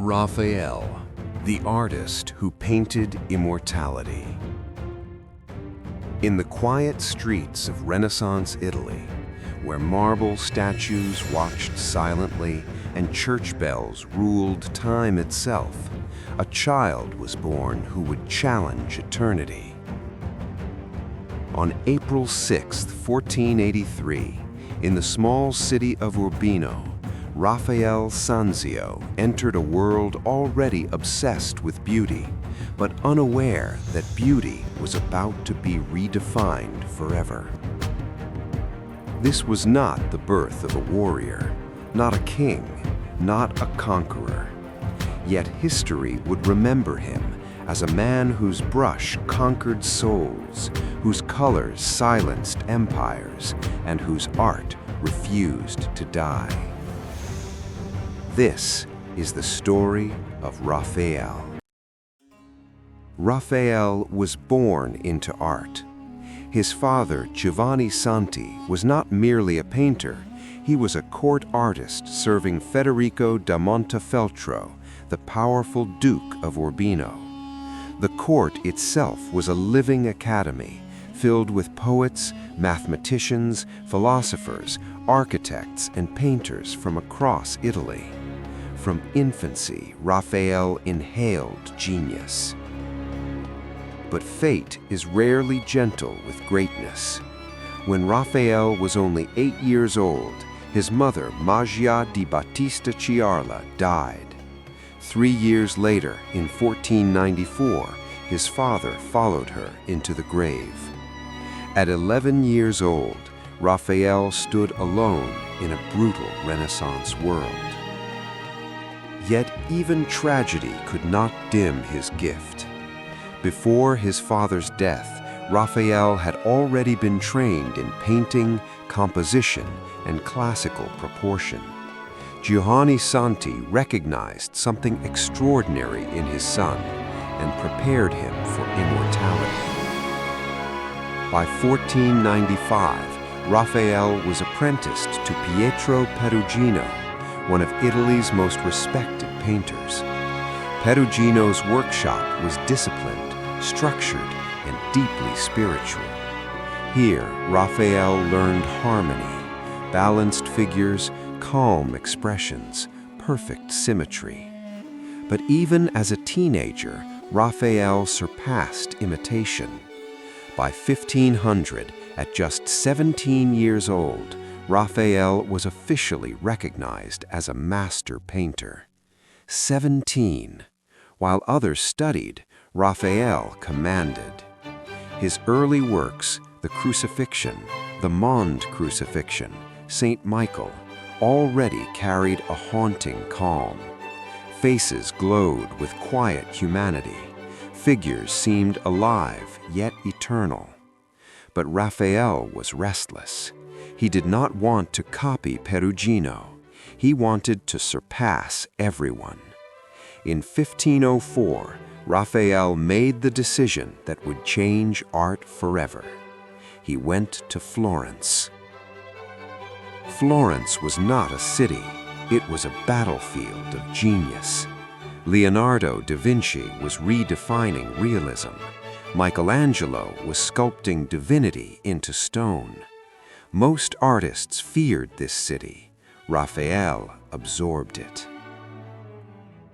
Raphael, the artist who painted immortality. In the quiet streets of Renaissance Italy, where marble statues watched silently and church bells ruled time itself, a child was born who would challenge eternity. On April 6, 1483, in the small city of Urbino, Raphael Sanzio entered a world already obsessed with beauty, but unaware that beauty was about to be redefined forever. This was not the birth of a warrior, not a king, not a conqueror. Yet history would remember him as a man whose brush conquered souls, whose colors silenced empires, and whose art refused to die. This is the story of Raphael. Raphael was born into art. His father, Giovanni Santi, was not merely a painter. He was a court artist serving Federico da Montefeltro, the powerful Duke of Urbino. The court itself was a living academy, filled with poets, mathematicians, philosophers, architects, and painters from across Italy. From infancy, Raphael inhaled genius. But fate is rarely gentle with greatness. When Raphael was only 8 years old, his mother, Magia di Battista Ciarla, died. 3 years later, in 1494, his father followed her into the grave. At 11 years old, Raphael stood alone in a brutal Renaissance world. Yet even tragedy could not dim his gift. Before his father's death, Raphael had already been trained in painting, composition, and classical proportion. Giovanni Santi recognized something extraordinary in his son and prepared him for immortality. By 1495, Raphael was apprenticed to Pietro Perugino, one of Italy's most respected painters. Perugino's workshop was disciplined, structured, and deeply spiritual. Here, Raphael learned harmony, balanced figures, calm expressions, perfect symmetry. But even as a teenager, Raphael surpassed imitation. By 1500, at just 17 years old, Raphael was officially recognized as a master painter. 17. While others studied, Raphael commanded. His early works, the Crucifixion, the Mond Crucifixion, Saint Michael, already carried a haunting calm. Faces glowed with quiet humanity. Figures seemed alive, yet eternal. But Raphael was restless. He did not want to copy Perugino. He wanted to surpass everyone. In 1504, Raphael made the decision that would change art forever. He went to Florence. Florence was not a city. It was a battlefield of genius. Leonardo da Vinci was redefining realism. Michelangelo was sculpting divinity into stone. Most artists feared this city. Raphael absorbed it.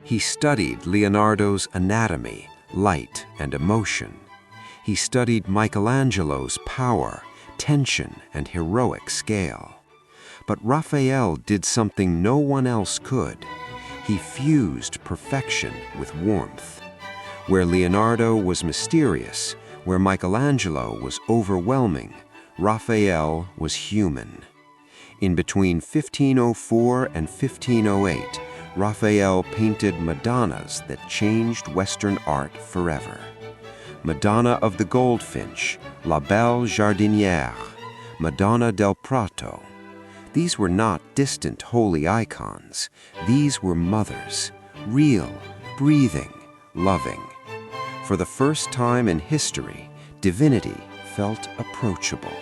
He studied Leonardo's anatomy, light, and emotion. He studied Michelangelo's power, tension, and heroic scale. But Raphael did something no one else could. He fused perfection with warmth. Where Leonardo was mysterious, where Michelangelo was overwhelming, Raphael was human. In between 1504 and 1508, Raphael painted Madonnas that changed Western art forever. Madonna of the Goldfinch, La Belle Jardinière, Madonna del Prato. These were not distant holy icons. These were mothers, real, breathing, loving. For the first time in history, divinity felt approachable.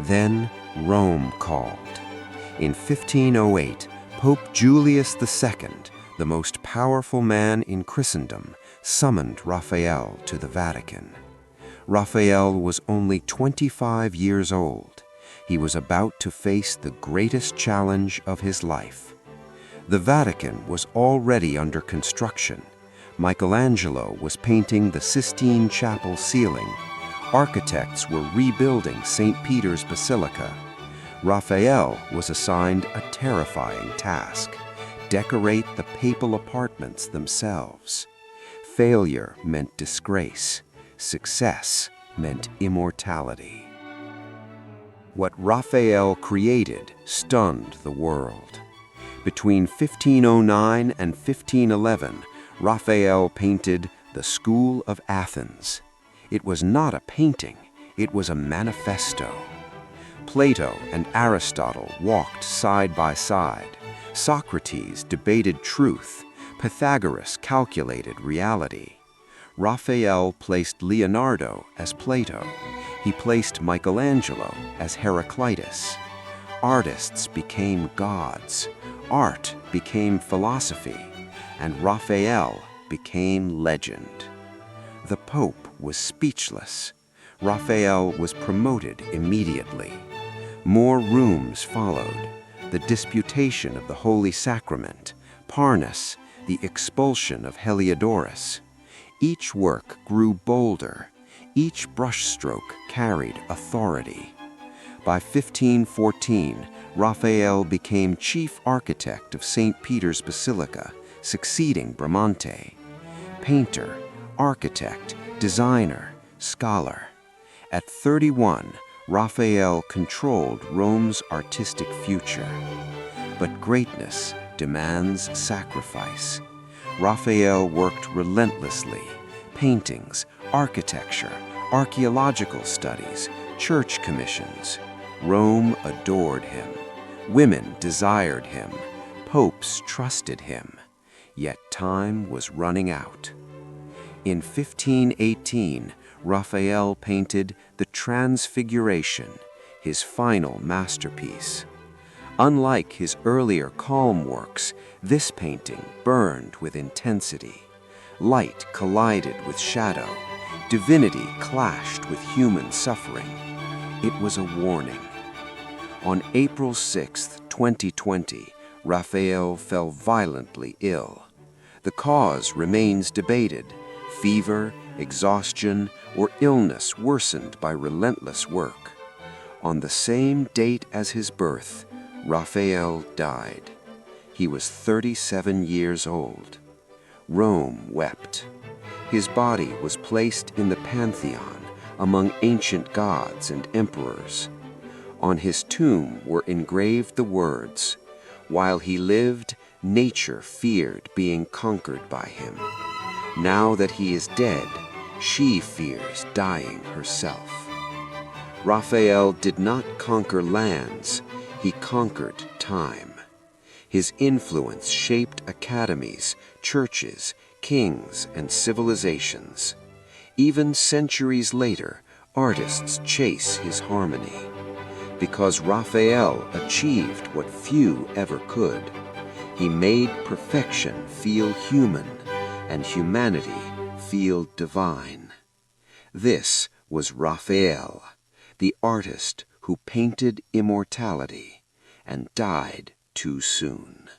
Then Rome called. In 1508, Pope Julius II, the most powerful man in Christendom, summoned Raphael to the Vatican. Raphael was only 25 years old. He was about to face the greatest challenge of his life. The Vatican was already under construction. Michelangelo was painting the Sistine Chapel ceiling. Architects were rebuilding St. Peter's Basilica. Raphael was assigned a terrifying task: decorate the papal apartments themselves. Failure meant disgrace. Success meant immortality. What Raphael created stunned the world. Between 1509 and 1511, Raphael painted the School of Athens. It was not a painting, it was a manifesto. Plato and Aristotle walked side by side. Socrates debated truth. Pythagoras calculated reality. Raphael placed Leonardo as Plato. He placed Michelangelo as Heraclitus. Artists became gods. Art became philosophy. And Raphael became legend. The Pope was speechless. Raphael was promoted immediately. More rooms followed: the Disputation of the Holy Sacrament, Parnas, the expulsion of Heliodorus. Each work grew bolder. Each brushstroke carried authority. By 1514, Raphael became chief architect of St. Peter's Basilica, succeeding Bramante. Painter, architect, designer, scholar. At 31, Raphael controlled Rome's artistic future. But greatness demands sacrifice. Raphael worked relentlessly. Paintings, architecture, archaeological studies, church commissions. Rome adored him. Women desired him. Popes trusted him. Yet time was running out. In 1518, Raphael painted the Transfiguration, his final masterpiece. Unlike his earlier calm works, this painting burned with intensity. Light collided with shadow. Divinity clashed with human suffering. It was a warning. On April 6, 2020, Raphael fell violently ill. The cause remains debated: fever, exhaustion, or illness worsened by relentless work. On the same date as his birth, Raphael died. He was 37 years old. Rome wept. His body was placed in the Pantheon among ancient gods and emperors. On his tomb were engraved the words, "While he lived, nature feared being conquered by him. Now that he is dead, she fears dying herself." Raphael did not conquer lands, he conquered time. His influence shaped academies, churches, kings, and civilizations. Even centuries later, artists chase his harmony. Because Raphael achieved what few ever could. He made perfection feel human, and humanity feel divine. This was Raphael, the artist who painted immortality and died too soon.